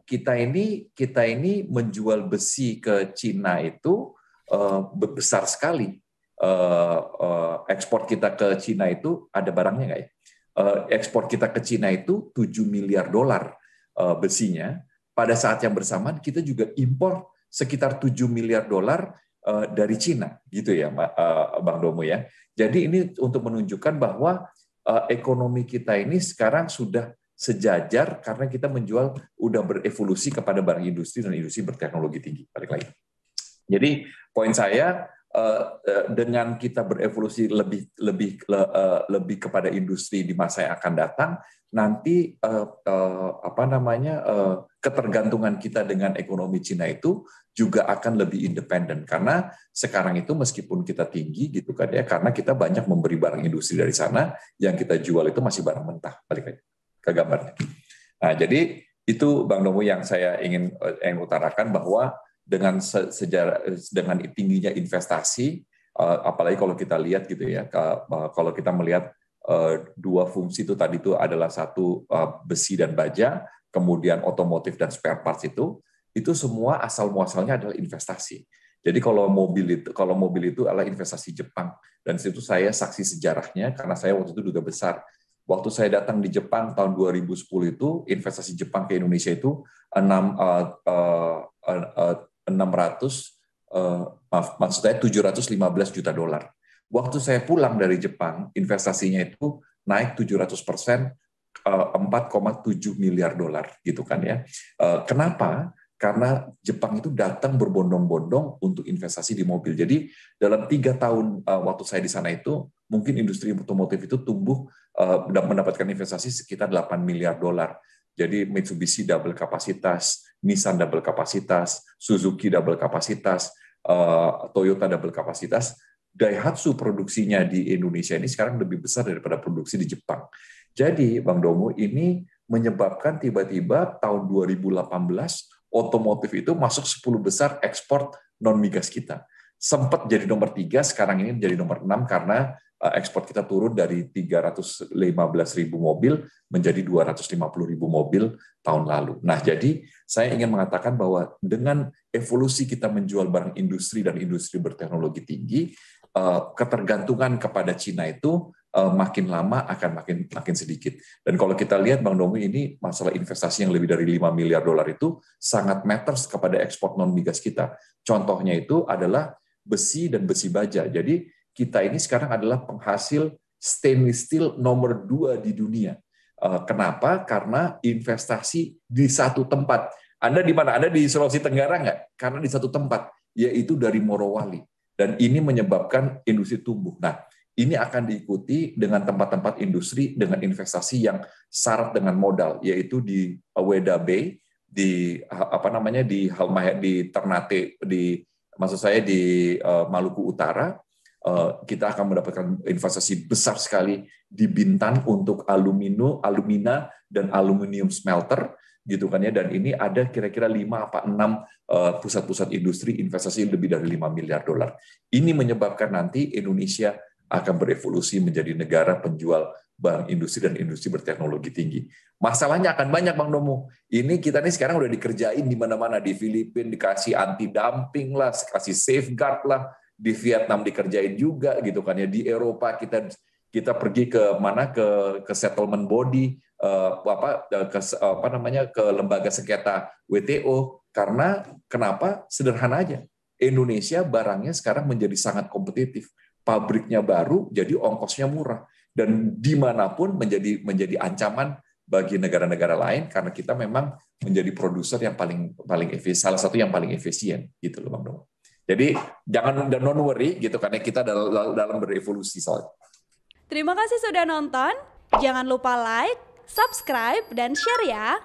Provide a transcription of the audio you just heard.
kita ini menjual besi ke Cina itu besar sekali. Ekspor kita ke Cina itu ada barangnya nggak ya? Ekspor kita ke Cina itu 7 miliar dolar besinya. Pada saat yang bersamaan kita juga impor sekitar 7 miliar dolar dari Cina, gitu ya, Bang Domo ya. Jadi ini untuk menunjukkan bahwa ekonomi kita ini sekarang sudah sejajar karena kita udah berevolusi kepada barang industri dan industri berteknologi tinggi. Balik lagi. Jadi poin saya, dengan kita berevolusi lebih kepada industri di masa yang akan datang, nanti ketergantungan kita dengan ekonomi Cina itu juga akan lebih independen, karena sekarang itu meskipun kita tinggi gitu kan ya, karena kita banyak memberi barang industri dari sana, yang kita jual itu masih barang mentah. Balik lagi ke gambarnya. Nah, jadi itu Bang Domo yang saya ingin utarakan, bahwa dengan tingginya investasi, apalagi kalau kita lihat gitu ya, kalau kita melihat dua fungsi itu tadi itu adalah satu besi dan baja, kemudian otomotif dan spare parts itu semua asal muasalnya adalah investasi. Jadi kalau mobil itu adalah investasi Jepang, dan situ saya saksi sejarahnya karena saya waktu itu duta besar. Waktu saya datang di Jepang tahun 2010 itu, investasi Jepang ke Indonesia itu 715 juta dolar. Waktu saya pulang dari Jepang, investasinya itu naik 700%, 4,7 miliar dolar, gitu kan ya. Kenapa? Karena Jepang itu datang berbondong-bondong untuk investasi di mobil. Jadi dalam 3 tahun waktu saya di sana itu, mungkin industri otomotif itu tumbuh dan mendapatkan investasi sekitar 8 miliar dolar. Jadi Mitsubishi double kapasitas, Nissan double kapasitas, Suzuki double kapasitas, Toyota double kapasitas. Daihatsu produksinya di Indonesia ini sekarang lebih besar daripada produksi di Jepang. Jadi Bang Domo, ini menyebabkan tiba-tiba tahun 2018 otomotif itu masuk 10 besar ekspor non-migas kita. Sempat jadi nomor 3, sekarang ini jadi nomor 6 karena ekspor kita turun dari 315.000 mobil menjadi 250.000 mobil tahun lalu. Nah, jadi saya ingin mengatakan bahwa dengan evolusi kita menjual barang industri dan industri berteknologi tinggi, ketergantungan kepada Cina itu makin lama akan makin sedikit. Dan kalau kita lihat Bang Domi, ini masalah investasi yang lebih dari 5 miliar dolar itu sangat matters kepada ekspor non-migas kita. Contohnya itu adalah besi dan besi baja. Jadi kita ini sekarang adalah penghasil stainless steel nomor 2 di dunia. Kenapa? Karena investasi di satu tempat. Anda di mana? Anda di Sulawesi Tenggara nggak? Karena di satu tempat, yaitu dari Morowali. Dan ini menyebabkan industri tumbuh. Nah, ini akan diikuti dengan tempat-tempat industri dengan investasi yang syarat dengan modal, yaitu di Weda Bay, di Halmahera, di Ternate, maksud saya di Maluku Utara. Kita akan mendapatkan investasi besar sekali di Bintan untuk alumina dan aluminium smelter, gitu kan ya. Dan ini ada kira-kira 5-6 pusat-pusat industri investasi lebih dari 5 miliar dolar. Ini menyebabkan nanti Indonesia akan berevolusi menjadi negara penjual barang industri dan industri berteknologi tinggi. Masalahnya akan banyak, Bang Domo. Ini kita nih sekarang udah dikerjain di mana-mana. Di Filipina dikasih anti dumping lah, kasih safeguard lah. Di Vietnam dikerjain juga, gitu kan ya. Di Eropa kita pergi ke mana, ke settlement body, ke lembaga sengketa WTO. Karena kenapa? Sederhana aja. Indonesia barangnya sekarang menjadi sangat kompetitif. Pabriknya baru, jadi ongkosnya murah, dan dimanapun menjadi ancaman bagi negara-negara lain karena kita memang menjadi produser yang paling salah satu yang paling efisien, gitu loh Bang Domo. Jadi don't worry gitu, karena kita dalam berevolusi soalnya. Terima kasih sudah nonton. Jangan lupa like, subscribe, dan share ya.